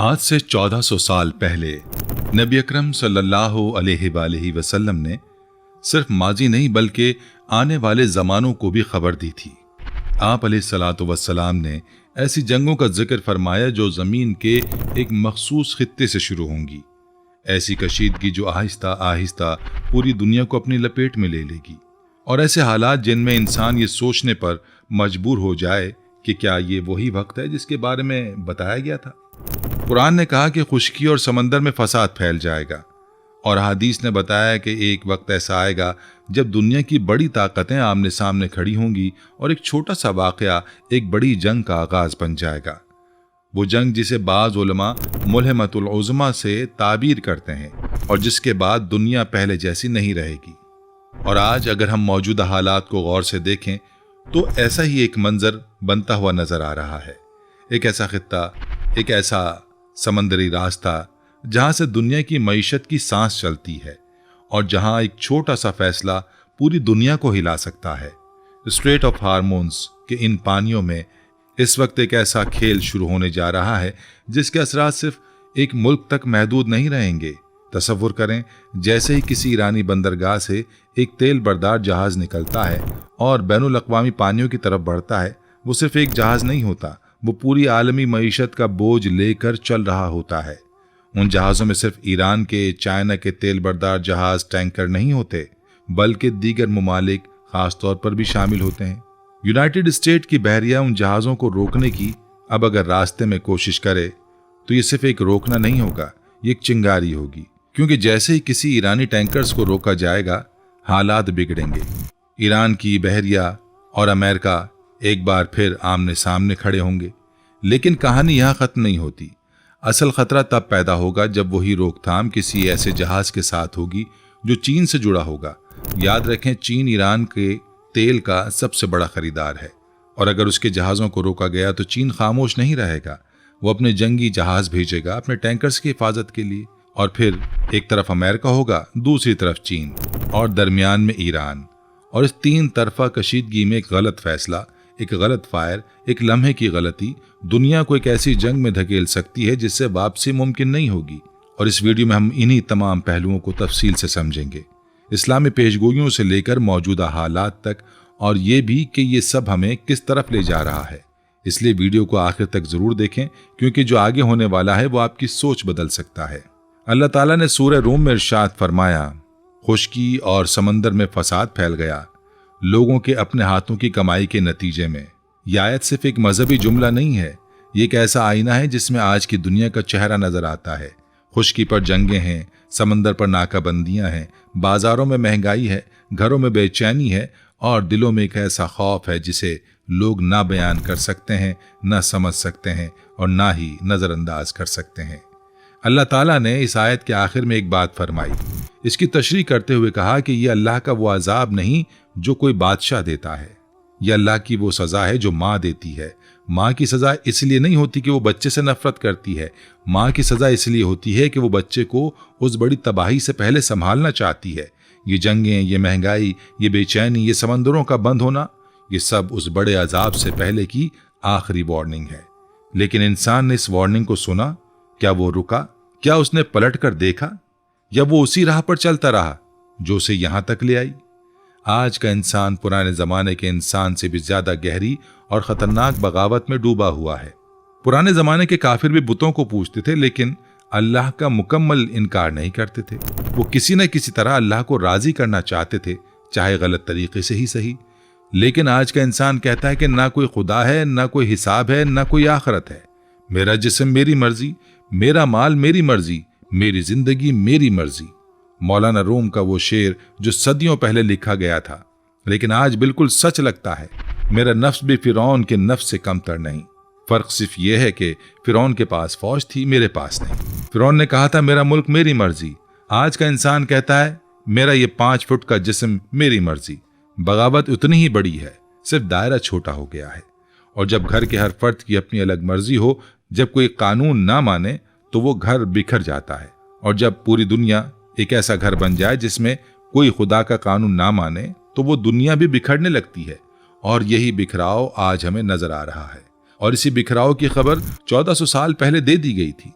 आज से 1400 साल पहले नबी अकरम सल्लल्लाहु अलैहि वसल्लम ने सिर्फ माजी नहीं बल्कि आने वाले ज़मानों को भी खबर दी थी। आप अलैहिस्सलातु वस्सलाम ने ऐसी जंगों का जिक्र फरमाया जो ज़मीन के एक मखसूस खित्ते से शुरू होंगी, ऐसी कशीदगी जो आहिस्ता आहिस्ता पूरी दुनिया को अपनी लपेट में ले लेगी, और ऐसे हालात जिनमें इंसान ये सोचने पर मजबूर हो जाए कि क्या ये वही वक्त है जिसके बारे में बताया गया था। कुरान ने कहा कि खुश्की और समंदर में फसाद फैल जाएगा, और हदीस ने बताया कि एक वक्त ऐसा आएगा जब दुनिया की बड़ी ताकतें आमने सामने खड़ी होंगी और एक छोटा सा वाक़या एक बड़ी जंग का आगाज बन जाएगा। वो जंग जिसे बाज़ उलमा मुल्हिमतुल उज़मा से ताबीर करते हैं और जिसके बाद दुनिया पहले जैसी नहीं रहेगी। और आज अगर हम मौजूदा हालात को गौर से देखें तो ऐसा ही एक मंजर बनता हुआ नजर आ रहा है। एक ऐसा खित्ता, एक ऐसा समंदरी रास्ता जहां से दुनिया की मईशत की सांस चलती है और जहां एक छोटा सा फैसला पूरी दुनिया को हिला सकता है। स्ट्रेट ऑफ हार्मोन्स के इन पानियों में इस वक्त एक ऐसा खेल शुरू होने जा रहा है जिसके असरात सिर्फ एक मुल्क तक महदूद नहीं रहेंगे। तसव्वुर करें, जैसे ही किसी ईरानी बंदरगाह से एक तेल बरदार जहाज निकलता है और बैनुल अक़वामी पानियों की तरफ बढ़ता है, वो सिर्फ एक जहाज नहीं होता, वो पूरी आलमी मईशत का बोझ लेकर चल रहा होता है। उन जहाज़ों में सिर्फ ईरान के, चाइना के तेल बरदार जहाज, टैंकर नहीं होते, बल्कि दीगर ममालिक खास तौर पर भी शामिल होते हैं। यूनाइटेड स्टेट की बहरिया उन जहाज़ों को रोकने की अब अगर रास्ते में कोशिश करे तो ये सिर्फ एक रोकना नहीं होगा, ये एक चिंगारी होगी, क्योंकि जैसे ही किसी ईरानी टैंकर्स को रोका जाएगा हालात बिगड़ेंगे। ईरान की बहरिया और अमेरिका एक बार फिर आमने सामने खड़े होंगे। लेकिन कहानी यहाँ खत्म नहीं होती। असल खतरा तब पैदा होगा जब वही रोकथाम किसी ऐसे जहाज के साथ होगी जो चीन से जुड़ा होगा। याद रखें, चीन ईरान के तेल का सबसे बड़ा खरीदार है, और अगर उसके जहाज़ों को रोका गया तो चीन खामोश नहीं रहेगा। वो अपने जंगी जहाज भेजेगा अपने टैंकर्स की हिफाजत के लिए, और फिर एक तरफ अमेरिका होगा, दूसरी तरफ चीन, और दरमियान में ईरान। और इस तीन तरफा कशीदगी में एक गलत फैसला, एक गलत फायर, एक लम्हे की गलती दुनिया को एक ऐसी जंग में धकेल सकती है जिससे वापसी मुमकिन नहीं होगी। और इस वीडियो में हम इन्हीं तमाम पहलुओं को तफसील से समझेंगे, इस्लामी पेशगोइयों से लेकर मौजूदा हालात तक, और ये भी कि ये सब हमें किस तरफ ले जा रहा है। इसलिए वीडियो को आखिर तक जरूर देखें, क्योंकि जो आगे होने वाला है वो आपकी सोच बदल सकता है। अल्लाह ताला ने सूरह रूम में इरशाद फरमाया, खुश्की और समंदर में फसाद फैल गया लोगों के अपने हाथों की कमाई के नतीजे में। यह आयत सिर्फ एक मजहबी जुमला नहीं है, ये एक ऐसा आईना है जिसमें आज की दुनिया का चेहरा नजर आता है। खुश्की पर जंगें हैं, समंदर पर नाकाबंदियां हैं, बाजारों में महंगाई है, घरों में बेचैनी है, और दिलों में एक ऐसा खौफ है जिसे लोग ना बयान कर सकते हैं, ना समझ सकते हैं, और ना ही नजरअंदाज कर सकते हैं। अल्लाह ताला ने इस आयत के आखिर में एक बात फरमाई, इसकी तशरीह करते हुए कहा कि यह अल्लाह का वो अजाब नहीं जो कोई बादशाह देता है, यह अल्लाह की वो सजा है जो माँ देती है। माँ की सजा इसलिए नहीं होती कि वो बच्चे से नफरत करती है, माँ की सजा इसलिए होती है कि वो बच्चे को उस बड़ी तबाही से पहले संभालना चाहती है। ये जंगें, ये महंगाई, ये बेचैनी, ये समंदरों का बंद होना, ये सब उस बड़े अजाब से पहले की आखिरी वार्निंग है। लेकिन इंसान ने इस वार्निंग को सुना? क्या वो रुका? क्या उसने पलट कर देखा, या वो उसी राह पर चलता रहा जो उसे यहां तक ले आई? आज का इंसान पुराने जमाने के इंसान से भी ज्यादा गहरी और खतरनाक बगावत में डूबा हुआ है। पुराने जमाने के काफिर भी बुतों को पूजते थे, लेकिन अल्लाह का मुकम्मल इनकार नहीं करते थे। वो किसी न किसी तरह अल्लाह को राजी करना चाहते थे, चाहे गलत तरीके से ही सही। लेकिन आज का इंसान कहता है कि ना कोई खुदा है, ना कोई हिसाब है, ना कोई आखिरत है। मेरा जिस्म मेरी मर्जी, मेरा माल मेरी मर्जी, मेरी जिंदगी मेरी मर्जी। मौलाना रूम का वो शेर जो सदियों पहले लिखा गया था, लेकिन आज बिल्कुल सच लगता है। मेरा नफ्स भी फिरौन के नफ्स से कमतर नहीं। फर्क सिर्फ यह है कि फिरौन के पास फौज थी, मेरे पास नहीं। फिरौन ने कहा था मेरा मुल्क मेरी मर्जी, आज का इंसान कहता है मेरा ये 5 फुट का जिस्म मेरी मर्जी। बगावत उतनी ही बड़ी है, सिर्फ दायरा छोटा हो गया है। और जब घर के हर फर्द की अपनी अलग मर्जी हो, जब कोई कानून ना माने तो वो घर बिखर जाता है। और जब पूरी दुनिया एक ऐसा घर बन जाए जिसमें कोई खुदा का कानून ना माने तो वो दुनिया भी बिखरने लगती है। और यही बिखराव आज हमें नजर आ रहा है। और इसी बिखराव की खबर 1400 साल पहले दे दी गई थी।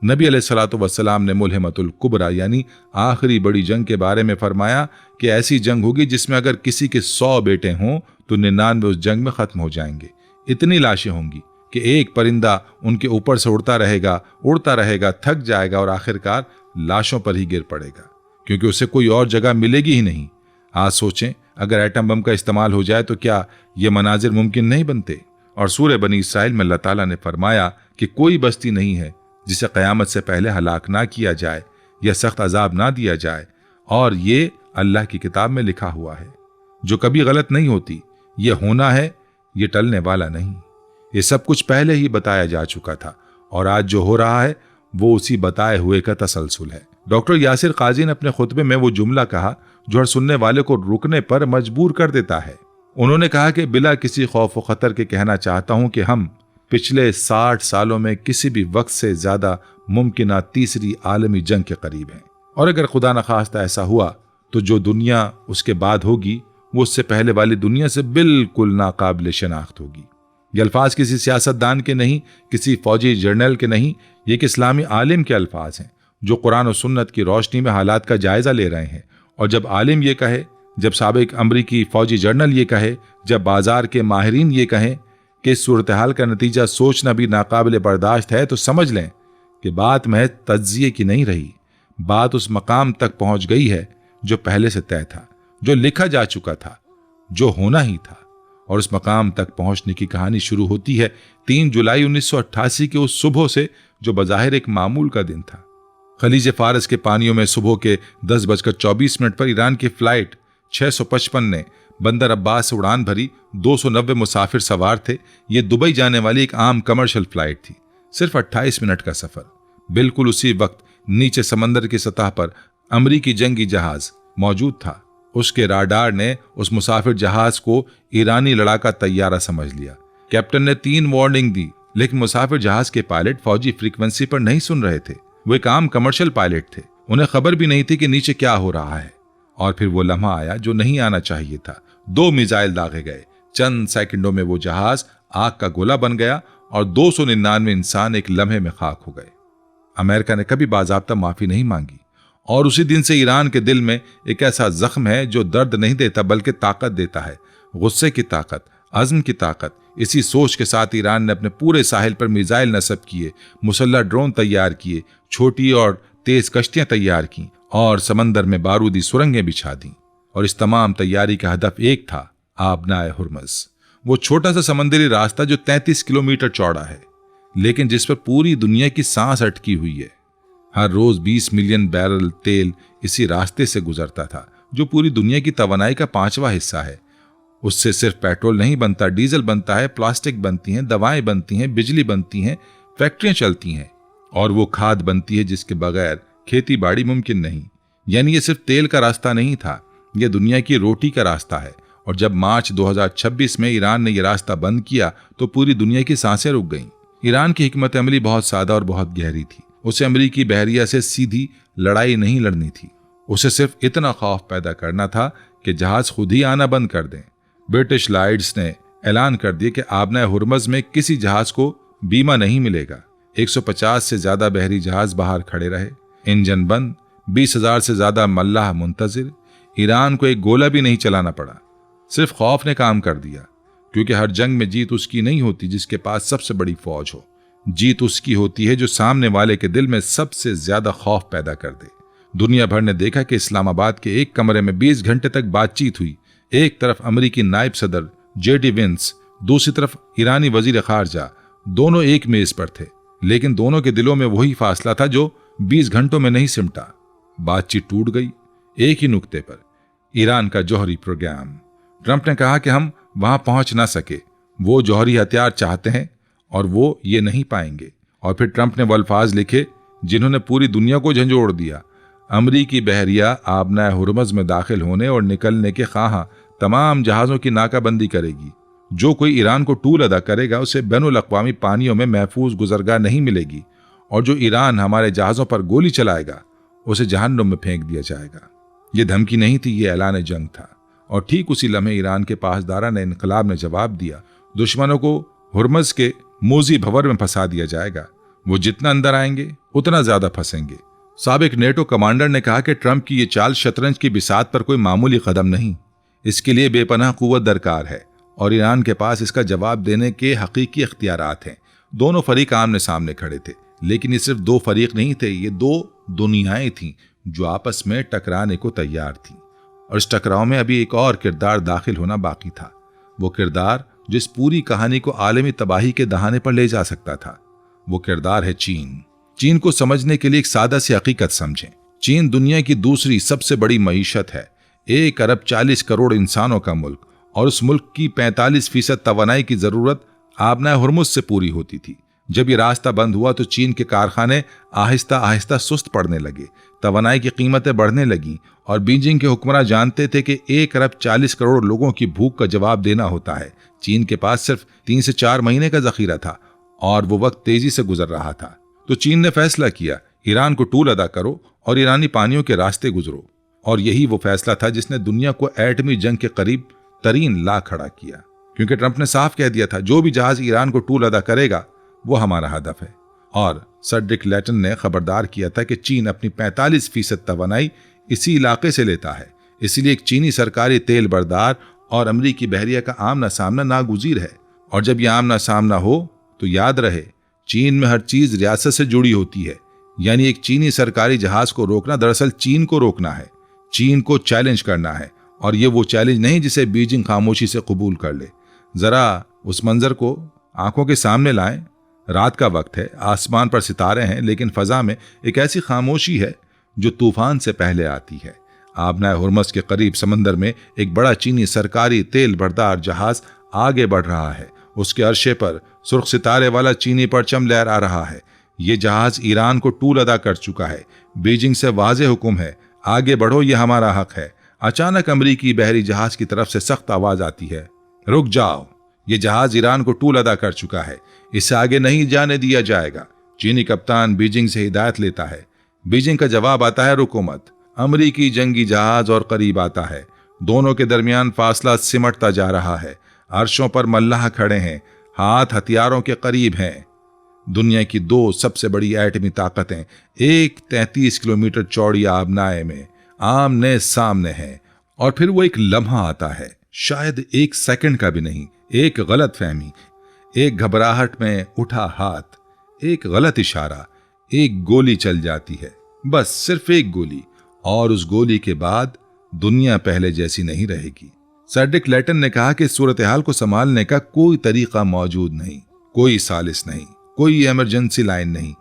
नबी अलैहिस्सलातु वस्सलाम ने मुल्हिमतुल कुबरा यानी आखिरी बड़ी जंग के बारे में फरमाया कि ऐसी जंग होगी जिसमें अगर किसी के 100 बेटे हों तो 99 उस जंग में खत्म हो जाएंगे। इतनी लाशें होंगी कि एक परिंदा उनके ऊपर से उड़ता रहेगा, थक जाएगा और आखिरकार लाशों पर ही गिर पड़ेगा, क्योंकि उसे कोई और जगह मिलेगी ही नहीं। आज सोचें, अगर एटम बम का इस्तेमाल हो जाए तो क्या ये मनाजिर मुमकिन नहीं बनते। और सूरह बनी इसराइल में अल्लाह ताला ने फरमाया कि कोई बस्ती नहीं है जिसे क़यामत से पहले हलाक ना किया जाए या सख्त अजाब ना दिया जाए, और ये अल्लाह की किताब में लिखा हुआ है, जो कभी गलत नहीं होती। ये होना है, ये टलने वाला नहीं। ये सब कुछ पहले ही बताया जा चुका था और आज जो हो रहा है वो उसी बताए हुए का तसलसल है। डॉक्टर यासिर काजी ने अपने खुतबे में वो जुमला कहा जो हर सुनने वाले को रुकने पर मजबूर कर देता है। उन्होंने कहा कि बिला किसी खौफ व खतर के कहना चाहता हूं कि हम पिछले 60 सालों में किसी भी वक्त से ज्यादा मुमकिन तीसरी आलमी जंग के करीब हैं, और अगर खुदा न खास्ता ऐसा हुआ तो जो दुनिया उसके बाद होगी वो उससे पहले वाली दुनिया से बिल्कुल नाकाबिल शनाख्त होगी। ये अल्फाज किसी सियासतदान के नहीं, किसी फौजी जर्नल के नहीं, ये एक इस्लामी आलिम के अल्फाज हैं जो कुरान और सुन्नत की रोशनी में हालात का जायजा ले रहे हैं। और जब आलिम ये कहे, जब साबिक अमरीकी फौजी जर्नल ये कहे, जब बाजार के माहिरीन ये कहें कि इस सूरत हाल का नतीजा सोचना भी नाकाबिल बर्दाश्त है, तो समझ लें कि बात महज तज्जिए की नहीं रही। बात उस मकाम तक पहुंच गई है जो पहले से तय था, जो लिखा जा चुका था, जो होना ही था। और उस मकाम तक पहुंचने की कहानी शुरू होती है 3 जुलाई 1988 के उस सुबह से, जो बज़ाहिर एक मामूल का दिन था। खलीज फारस के पानियों में सुबह के 10:24 पर ईरान की फ्लाइट 655 ने बंदर अब्बास से उड़ान भरी। 290 मुसाफिर सवार थे। ये दुबई जाने वाली एक आम कमर्शियल फ्लाइट थी। सिर्फ 28 मिनट का सफर। बिल्कुल उसी वक्त नीचे समंदर की सतह पर अमरीकी जंगी जहाज मौजूद था। उसके राडार ने उस मुसाफिर जहाज को ईरानी लड़ाका तैयारा समझ लिया। कैप्टन ने 3 वार्निंग दी, लेकिन मुसाफिर जहाज के पायलट फौजी फ्रीक्वेंसी पर नहीं सुन रहे थे। वो एक आम कमर्शियल पायलट थे। उन्हें खबर भी नहीं थी कि नीचे क्या हो रहा है। और फिर वो लम्हा आया जो नहीं आना चाहिए था। 2 मिसाइल दागे गए। चंद सेकंडों में वो जहाज आग का गोला बन गया और 299 इंसान एक लम्हे में खाक हो गए। अमेरिका ने कभी बाज़ाब्ता माफी नहीं मांगी, और उसी दिन से ईरान के दिल में एक ऐसा जख्म है जो दर्द नहीं देता बल्कि ताकत देता है। गुस्से की ताकत, अज़्म की ताकत। इसी सोच के साथ ईरान ने अपने पूरे साहिल पर मिसाइल नस्ब किए, मुसल्लह ड्रोन तैयार किए, छोटी और तेज कश्तियां तैयार की और समंदर में बारूदी सुरंगें बिछा दी। और इस तमाम तैयारी का हदफ एक था, आबनाए हुर्मज़, वो छोटा सा समंदरी रास्ता जो 33 किलोमीटर चौड़ा है, लेकिन जिस पर पूरी दुनिया की सांस अटकी हुई है। हर रोज 20 मिलियन बैरल तेल इसी रास्ते से गुजरता था, जो पूरी दुनिया की तवानाई का 5वां हिस्सा है। उससे सिर्फ पेट्रोल नहीं बनता, डीजल बनता है, प्लास्टिक बनती हैं, दवाएं बनती हैं, बिजली बनती हैं, फैक्ट्रियां चलती हैं, और वो खाद बनती है जिसके बगैर खेती बाड़ी मुमकिन नहीं। यानी ये सिर्फ तेल का रास्ता नहीं था, यह दुनिया की रोटी का रास्ता है। और जब मार्च 2026 में ईरान ने यह रास्ता बंद किया तो पूरी दुनिया की सांसें रुक गईं। ईरान की हिकमत अमली बहुत सादा और बहुत गहरी थी। उसे अमरीकी बहरिया से सीधी लड़ाई नहीं लड़नी थी। उसे सिर्फ इतना खौफ पैदा करना था कि जहाज खुद ही आना बंद कर दें। ब्रिटिश लाइड्स ने ऐलान कर दिया कि आबनाए हुर्मज़ में किसी जहाज को बीमा नहीं मिलेगा। 150 से ज्यादा बहरी जहाज बाहर खड़े रहे, इंजन बंद, 20,000 से ज्यादा मल्लाह मुंतजिर। ईरान को एक गोला भी नहीं चलाना पड़ा। सिर्फ खौफ ने काम कर दिया, क्योंकि हर जंग में जीत उसकी नहीं होती जिसके पास सबसे बड़ी फौज हो। जीत उसकी होती है जो सामने वाले के दिल में सबसे ज्यादा खौफ पैदा कर दे। दुनिया भर ने देखा कि इस्लामाबाद के एक कमरे में 20 घंटे तक बातचीत हुई। एक तरफ अमरीकी नायब सदर जेडी वेंस, दूसरी तरफ ईरानी वजीर खारजा, दोनों एक मेज पर थे, लेकिन दोनों के दिलों में वही फासला था जो 20 घंटों में नहीं सिमटा। बातचीत टूट गई एक ही नुक्ते पर, ईरान का जौहरी प्रोग्राम। ट्रंप ने कहा कि हम वहां पहुंच ना सके, वो जौहरी हथियार चाहते हैं और वो ये नहीं पाएंगे। और फिर ट्रंप ने वो अल्फाज लिखे जिन्होंने पूरी दुनिया को झंझोड़ दिया। अमरीकी बहरिया आबनाए हुर्मज़ में दाखिल होने और निकलने के ख्वाह तमाम जहाज़ों की नाकाबंदी करेगी। जो कोई ईरान को टूल अदा करेगा उसे बैनुल अक़वामी पानियों में महफूज गुजरगाह नहीं मिलेगी, और जो ईरान हमारे जहाज़ों पर गोली चलाएगा उसे जहन्नुम में फेंक दिया जाएगा। ये धमकी नहीं थी, ये ऐलान जंग था। और ठीक उसी लम्हे ईरान के पासदारा ने इनकलाब ने जवाब दिया, दुश्मनों को हुर्मज़ के मोजी भंवर में फंसा दिया जाएगा। वो जितना अंदर आएंगे उतना ज्यादा फंसेंगे। साबिक नेटो कमांडर ने कहा कि ट्रंप की ये चाल शतरंज की बिसात पर कोई मामूली कदम नहीं, इसके लिए बेपनाह कुव्वत दरकार है और ईरान के पास इसका जवाब देने के हकीकी इख्तियारात हैं। दोनों फरीक आमने सामने खड़े थे, लेकिन ये सिर्फ दो फरीक नहीं थे, ये दो दुनियाएं थीं जो आपस में टकराने को तैयार थीं। और इस टकराव में अभी एक और किरदार दाखिल होना बाकी था, वो किरदार जिस पूरी कहानी को आलमी तबाही के दहाने पर ले जा सकता था। वो किरदार है चीन। चीन को समझने के लिए एक सादा सी हकीकत समझें। चीन दुनिया की दूसरी सबसे बड़ी मईशत है, 1 अरब 40 करोड़ इंसानों का मुल्क, और उस मुल्क की 45% तवानाई की जरूरत आबना हुर्मुज से पूरी होती थी। जब ये रास्ता बंद हुआ तो चीन के कारखाने आहिस्ता आहिस्ता सुस्त पड़ने लगे, तवानाई की कीमतें बढ़ने लगीं और बीजिंग के हुक्मरान जानते थे कि 1 अरब 40 करोड़ लोगों की भूख का जवाब देना होता है। चीन के पास सिर्फ 3 से 4 महीने का जखीरा था और वो वक्त तेजी से गुजर रहा था। तो चीन ने फैसला किया, ईरान को टूल अदा करो और ईरानी पानियों के रास्ते गुजरो। और यही वो फैसला था जिसने दुनिया को एटमी जंग के करीब तरीन ला खड़ा किया, क्योंकि ट्रंप ने साफ कह दिया था जो भी जहाज ईरान को टूल अदा करेगा वो हमारा हदफ है। और सेड्रिक लैटन ने खबरदार किया था कि चीन अपनी 45% तवानाई इसी इलाके से लेता है, इसीलिए एक चीनी सरकारी तेल बरदार और अमरीकी बहरिया का आमना सामना नागुजीर है। और जब यह आमना सामना हो तो याद रहे, चीन में हर चीज रियासत से जुड़ी होती है, यानी एक चीनी सरकारी जहाज को रोकना दरअसल चीन को रोकना है, चीन को चैलेंज करना है। और ये वो चैलेंज नहीं जिसे बीजिंग खामोशी से कबूल कर ले। जरा उस मंजर को आंखों के सामने लाएं। रात का वक्त है, आसमान पर सितारे हैं, लेकिन फजा में एक ऐसी खामोशी है जो तूफान से पहले आती है। आबना हुर्मुज के करीब समंदर में एक बड़ा चीनी सरकारी तेल बरदार जहाज आगे बढ़ रहा है। उसके अर्शे पर सुर्ख सितारे वाला चीनी परचम लहरा रहा है। ये जहाज ईरान को टूल अदा कर चुका है। बीजिंग से वाज़े हुक्म है, आगे बढ़ो, ये हमारा हक है। अचानक अमरीकी बहरी जहाज की तरफ से सख्त आवाज आती है, रुक जाओ, ये जहाज ईरान को टूल अदा कर चुका है, इसे आगे नहीं जाने दिया जाएगा। चीनी कप्तान बीजिंग से हिदायत लेता है। बीजिंग का जवाब आता है, रुको मत। अमरीकी जंगी जहाज और करीब आता है। दोनों के दरमियान फासला सिमटता जा रहा है। अर्शों पर मल्लाह खड़े हैं, हाथ हथियारों के करीब हैं। दुनिया की 2 सबसे बड़ी एटमी ताकतें एक 33 किलोमीटर चौड़ी आबनाए में आमने सामने हैं। और फिर वो एक लम्हा आता है, शायद 1 सेकंड का भी नहीं, एक गलत फहमी, एक घबराहट में उठा हाथ, एक गलत इशारा, एक गोली चल जाती है, बस सिर्फ एक गोली। और उस गोली के बाद दुनिया पहले जैसी नहीं रहेगी। सेड्रिक लैटन ने कहा कि सूरत हाल को संभालने का कोई तरीका मौजूद नहीं, कोई सालिस नहीं, कोई इमरजेंसी लाइन नहीं।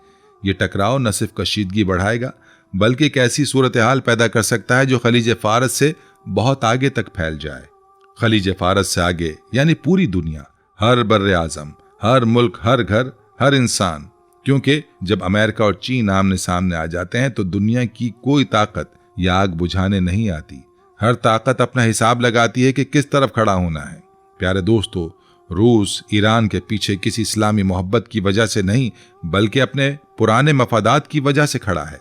ये टकराव न सिर्फ कशीदगी बढ़ाएगा बल्कि एक ऐसी सूरत हाल पैदा कर सकता है जो खलीज फारस से बहुत आगे तक फैल जाए। खलीज फारस से आगे यानी पूरी दुनिया, हर बर्रे आजम, हर मुल्क, हर घर, हर इंसान। क्योंकि जब अमेरिका और चीन आमने सामने आ जाते हैं तो दुनिया की कोई ताकत या आग बुझाने नहीं आती। हर ताकत अपना हिसाब लगाती है कि किस तरफ खड़ा होना है। प्यारे दोस्तों, रूस ईरान के पीछे किसी इस्लामी मोहब्बत की वजह से नहीं बल्कि अपने पुराने मफादात की वजह से खड़ा है।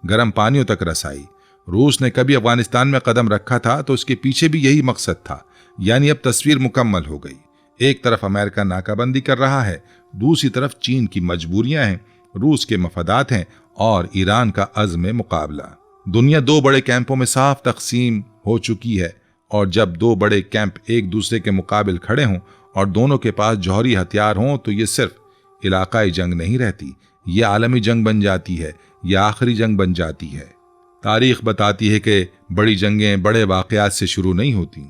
गर्म पानियों तक रसाई। रूस ने कभी अफगानिस्तान में कदम रखा था तो उसके पीछे भी यही मकसद था, यानी अब तस्वीर मुकम्मल हो गई। एक तरफ अमेरिका नाकाबंदी कर रहा है, दूसरी तरफ चीन की मजबूरियां हैं, रूस के मफादात हैं और ईरान का अज़्म मुकाबला। दुनिया 2 बड़े कैंपों में साफ तकसीम हो चुकी है और जब 2 बड़े कैंप एक दूसरे के मुकाबिल खड़े हों और दोनों के पास जौहरी हथियार हों तो ये सिर्फ इलाकाई जंग नहीं रहती, ये आलमी जंग बन जाती है, ये आखिरी जंग बन जाती है। तारीख बताती है कि बड़ी जंगें बड़े वाक़यात से शुरू नहीं होती।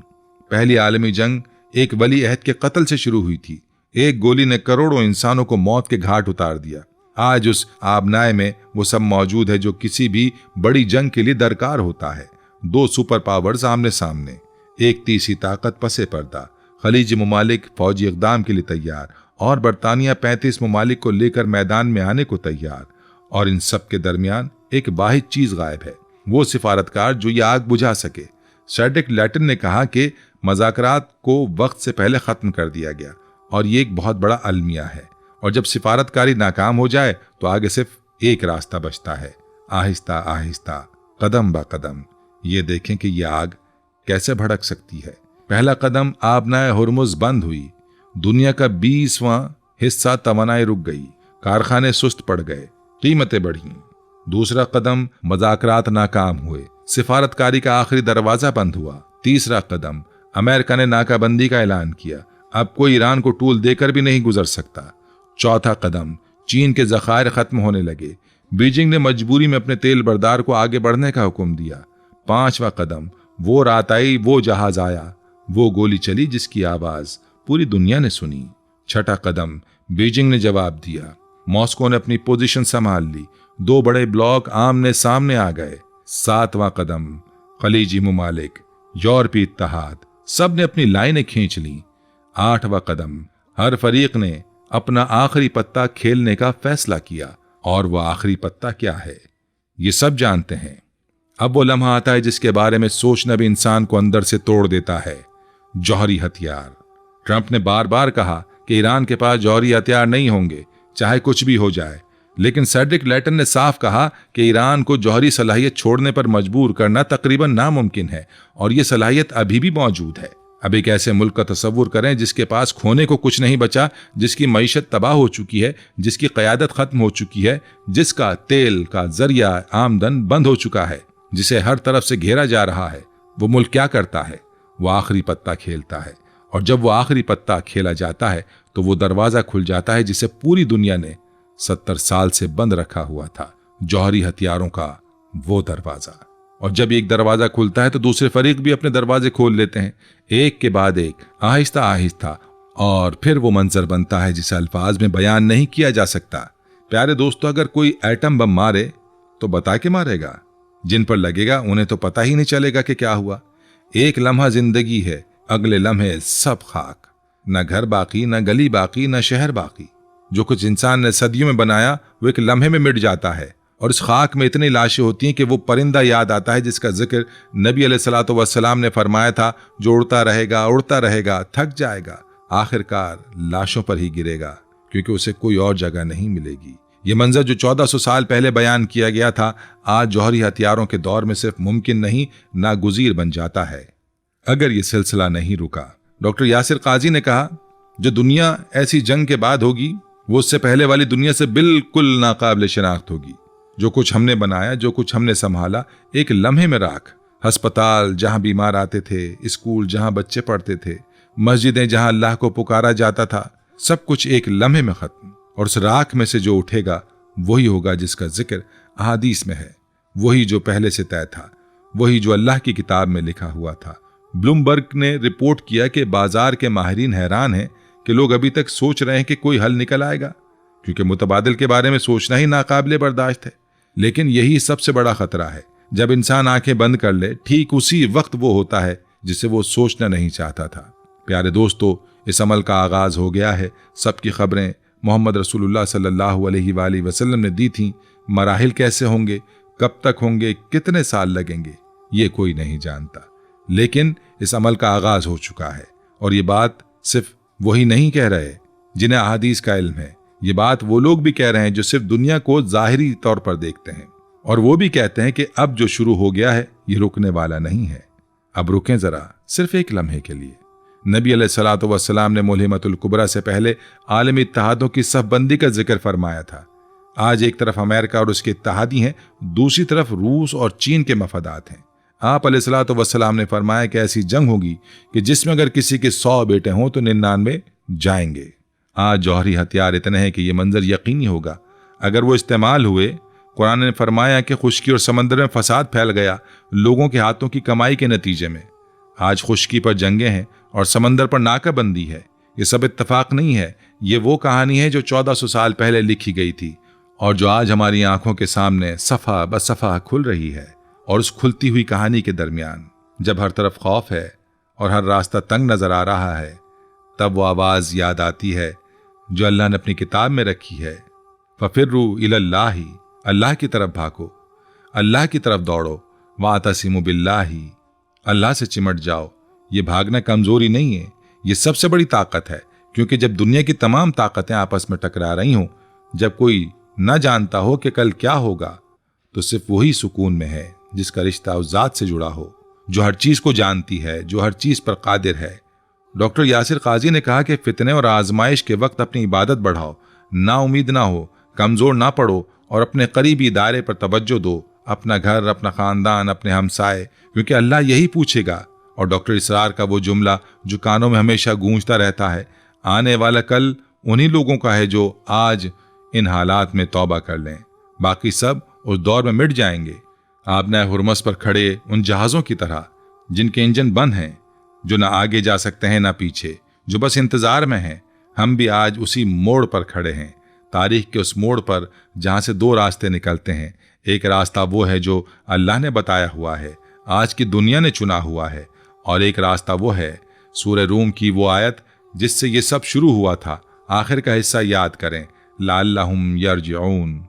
पहली आलमी जंग एक वली अहद के कत्ल से शुरू हुई थी। एक गोली ने करोड़ों इंसानों को मौत के घाट उतार दिया। आज उस आबनाए में वो सब मौजूद है जो किसी भी बड़ी जंग के लिए दरकार होता है। 2 सुपर पावर्स आमने सामने, एक तीसरी ताकत पसे पर्दा। खलीजी ममालिक फौजी इक़दाम के लिए तैयार और बरतानिया 35 ममालिक को लेकर मैदान में आने को तैयार। और इन सब के दरमियान एक वाहिद चीज गायब है, वो सिफारतकार जो ये आग बुझा सके। सेड्रिक लैटन ने कहा कि मज़ाकरात को वक्त से पहले खत्म कर दिया गया और ये एक बहुत बड़ा अलमिया है। और जब सिफारतकारी नाकाम हो जाए तो आगे सिर्फ एक रास्ता बचता है, आहिस्ता आहिस्ता, कदम ब कदम। ये देखें कि यह आग कैसे भड़क सकती है। पहला कदम, आबनाए हुर्मुज बंद हुई, दुनिया का 20वां हिस्सा तवानाई रुक गई, कारखाने सुस्त पड़ गए, कीमतें बढ़ी। दूसरा कदम, मज़ाकरात नाकाम हुए, सिफारतकारी का आखिरी दरवाजा बंद हुआ। तीसरा कदम, अमेरिका ने नाकाबंदी का ऐलान किया, अब कोई ईरान को टूल देकर भी नहीं गुजर सकता। चौथा कदम, चीन के ज़खायर खत्म होने लगे, बीजिंग ने मजबूरी में अपने तेल बरदार को आगे बढ़ने का हुक्म दिया। पांचवा कदम, वो रात आई, वो जहाज आया, वो गोली चली जिसकी आवाज पूरी दुनिया ने सुनी। छठा कदम, बीजिंग ने जवाब दिया, मॉस्को ने अपनी पोजीशन संभाल ली, 2 बड़े ब्लॉक आमने सामने आ गए। सातवां कदम, खलीजी मुमालिक, यूरोपीय इत्तेहाद, सब ने अपनी लाइनें खींच ली। आठवां कदम, हर फरीक ने अपना आखिरी पत्ता खेलने का फैसला किया। और वह आखिरी पत्ता क्या है, ये सब जानते हैं। अब वो लम्हा आता है जिसके बारे में सोचना भी इंसान को अंदर से तोड़ देता है, जौहरी हथियार। ट्रंप ने बार बार कहा कि ईरान के पास जौहरी हथियार नहीं होंगे, चाहे कुछ भी हो जाए, लेकिन सेड्रिक लैटन ने साफ कहा कि ईरान को जौहरी सलाहियत छोड़ने पर मजबूर करना तकरीबन नामुमकिन है, और ये सलाहियत अभी भी मौजूद है। अब एक ऐसे मुल्क का तसव्वुर करें जिसके पास खोने को कुछ नहीं बचा, जिसकी मईशत तबाह हो चुकी है, जिसकी क़यादत खत्म हो चुकी है, जिसका तेल का जरिया आमदन बंद हो चुका है, जिसे हर तरफ से घेरा जा रहा है। वो मुल्क क्या करता है? वो आखिरी पत्ता खेलता है, और जब वो आखिरी पत्ता खेला जाता है तो वो दरवाजा खुल जाता है जिसे पूरी दुनिया ने 70 साल से बंद रखा हुआ था, जौहरी हथियारों का वो दरवाजा। और जब एक दरवाजा खुलता है तो दूसरे फरीक भी अपने दरवाजे खोल लेते हैं, एक के बाद एक, आहिस्ता आहिस्ता, और फिर वो मंजर बनता है जिसे अल्फाज में बयान नहीं किया जा सकता। प्यारे दोस्तों, अगर कोई एटम बम मारे तो बता के मारेगा, जिन पर लगेगा उन्हें तो पता ही नहीं चलेगा कि क्या हुआ। एक लम्हा जिंदगी है, अगले लम्हे सब खाक, न घर बाकी, न गली बाकी, न शहर बाकी। जो कुछ इंसान ने सदियों में बनाया वो एक लम्हे में मिट जाता है, और इस खाक में इतनी लाशें होती हैं कि वो परिंदा याद आता है जिसका जिक्र नबी अलैहिस्सलातु वस्सलाम ने फरमाया था, जो उड़ता रहेगा, थक जाएगा, आखिरकार लाशों पर ही गिरेगा, क्योंकि उसे कोई और जगह नहीं मिलेगी। ये मंजर जो 1400 साल पहले बयान किया गया था, आज जौहरी हथियारों के दौर में सिर्फ मुमकिन नहीं, नागुज़ीर बन जाता है अगर ये सिलसिला नहीं रुका। डॉक्टर यासिर काजी ने कहा, जो दुनिया ऐसी जंग के बाद होगी वो उससे पहले वाली दुनिया से बिल्कुल नाकाबिले शनाख्त होगी। जो कुछ हमने बनाया, जो कुछ हमने संभाला, एक लम्हे में राख। अस्पताल जहां बीमार आते थे, स्कूल जहां बच्चे पढ़ते थे, मस्जिदें जहां अल्लाह को पुकारा जाता था, सब कुछ एक लम्हे में खत्म। और उस राख में से जो उठेगा वही होगा जिसका जिक्र अहादीस में है, वही जो पहले से तय था, वही जो अल्लाह की किताब में लिखा हुआ था। ब्लूमबर्ग ने रिपोर्ट किया कि बाजार के माहिरीन हैरान हैं कि लोग अभी तक सोच रहे हैं कि कोई हल निकल आएगा, क्योंकि मुतबादिल के बारे में सोचना ही नाकाबिले बर्दाश्त है। लेकिन यही सबसे बड़ा खतरा है, जब इंसान आंखें बंद कर ले, ठीक उसी वक्त वो होता है जिसे वो सोचना नहीं चाहता था। प्यारे दोस्तों, इस अमल का आगाज हो गया है। सबकी खबरें मोहम्मद रसूलुल्लाह सल्लल्लाहु अलैहि वसल्लम ने दी थीं। मराहिल कैसे होंगे, कब तक होंगे, कितने साल लगेंगे, ये कोई नहीं जानता, लेकिन इस अमल का आगाज हो चुका है। और ये बात सिर्फ वही नहीं कह रहे जिन्हें अहादीस का इल्म है, ये बात वो लोग भी कह रहे हैं जो सिर्फ दुनिया को जाहिरी तौर पर देखते हैं, और वो भी कहते हैं कि अब जो शुरू हो गया है ये रुकने वाला नहीं है। अब रुकें जरा, सिर्फ एक लम्हे के लिए। नबी अलैहिस्सलातु वस्सलाम ने मुल्हिमतुल कुबरा से पहले आलमी इत्तेहादों की सफ़बंदी का जिक्र फरमाया था। आज एक तरफ अमेरिका और उसके इत्तेहादी हैं, दूसरी तरफ रूस और चीन के मफादात हैं। आप अलैहिस्सलातु वस्सलाम ने फरमाया कि ऐसी जंग होगी कि जिसमें अगर किसी के 100 बेटे हों तो 99 जाएंगे। आज जौहरी हथियार इतने हैं कि यह मंजर यकीनी होगा अगर वो इस्तेमाल हुए। कुरान ने फरमाया कि खुश्की और समंदर में फसाद फैल गया लोगों के हाथों की कमाई के नतीजे में। आज खुश्की पर जंगें हैं और समंदर पर नाकाबंदी है। ये सब इत्तफाक नहीं है, ये वो कहानी है जो 1400 साल पहले लिखी गई थी और जो आज हमारी आंखों के सामने सफ़ा ब सफ़ा खुल रही है। और उस खुलती हुई कहानी के दरमियान जब हर तरफ खौफ है और हर रास्ता तंग नजर आ रहा है, तब वो आवाज़ याद आती है जो अल्लाह ने अपनी किताब में रखी है, फ़फ़िर्रू इलल्लाही, अल्लाह की तरफ भागो, अल्लाह की तरफ दौड़ो, वातसिमु बिल्लाही, अल्लाह से चिमट जाओ। ये भागना कमजोरी नहीं है, ये सबसे बड़ी ताकत है, क्योंकि जब दुनिया की तमाम ताकतें आपस में टकरा रही हों, जब कोई न जानता हो कि कल क्या होगा, तो सिर्फ वही सुकून में है जिसका रिश्ता उस ज़ात से जुड़ा हो जो हर चीज़ को जानती है, जो हर चीज़ पर कादिर है। डॉक्टर यासिर काजी ने कहा कि फितने और आजमाइश के वक्त अपनी इबादत बढ़ाओ, ना उम्मीद ना हो कमज़ोर ना पड़ो और अपने करीबी दायरे पर तवज्जो दो, अपना घर, अपना ख़ानदान, अपने हमसाए, क्योंकि अल्लाह यही पूछेगा। और डॉक्टर इसरार का वो जुमला जो कानों में हमेशा गूंजता रहता है, आने वाला कल उन्हीं लोगों का है जो आज इन हालात में तौबा कर लें, बाकी सब उस दौर में मिट जाएंगे। आबना हुरमस पर खड़े उन जहाज़ों की तरह जिनके इंजन बंद हैं, जो ना आगे जा सकते हैं ना पीछे, जो बस इंतज़ार में हैं, हम भी आज उसी मोड़ पर खड़े हैं, तारीख के उस मोड़ पर जहाँ से दो रास्ते निकलते हैं। एक रास्ता वो है जो अल्लाह ने बताया हुआ है, आज की दुनिया ने चुना हुआ है, और एक रास्ता वो है सूरह रूम की वो आयत जिससे ये सब शुरू हुआ था। आखिर का हिस्सा याद करें, लअल्लहुम यरजिऊन,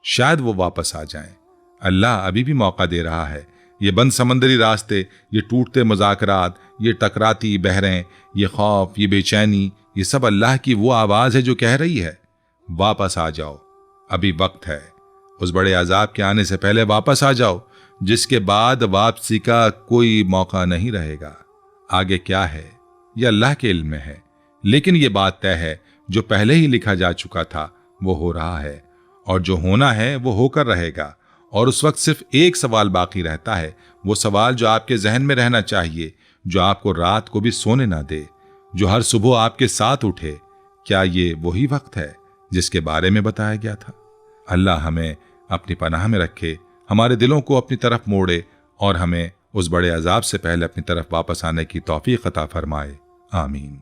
शायद वो वापस आ जाएं। अल्लाह अभी भी मौका दे रहा है। ये बंद समंदरी रास्ते, ये टूटते मुज़ाकरात, ये टकराती बहरें, ये खौफ, ये बेचैनी, ये सब अल्लाह की वो आवाज़ है जो कह रही है, वापस आ जाओ, अभी वक्त है। उस बड़े अजाब के आने से पहले वापस आ जाओ, जिसके बाद वापसी का कोई मौका नहीं रहेगा। आगे क्या है यह अल्लाह के इल्म में है, लेकिन ये बात तय है, जो पहले ही लिखा जा चुका था वो हो रहा है, और जो होना है वो होकर रहेगा। और उस वक्त सिर्फ एक सवाल बाकी रहता है, वो सवाल जो आपके जहन में रहना चाहिए, जो आपको रात को भी सोने ना दे, जो हर सुबह आपके साथ उठे। क्या ये वही वक्त है जिसके बारे में बताया गया था? अल्लाह हमें अपनी पनाह में रखे, हमारे दिलों को अपनी तरफ मोड़े और हमें उस बड़े अजाब से पहले अपनी तरफ वापस आने की तौफीक अता फरमाए। आमीन।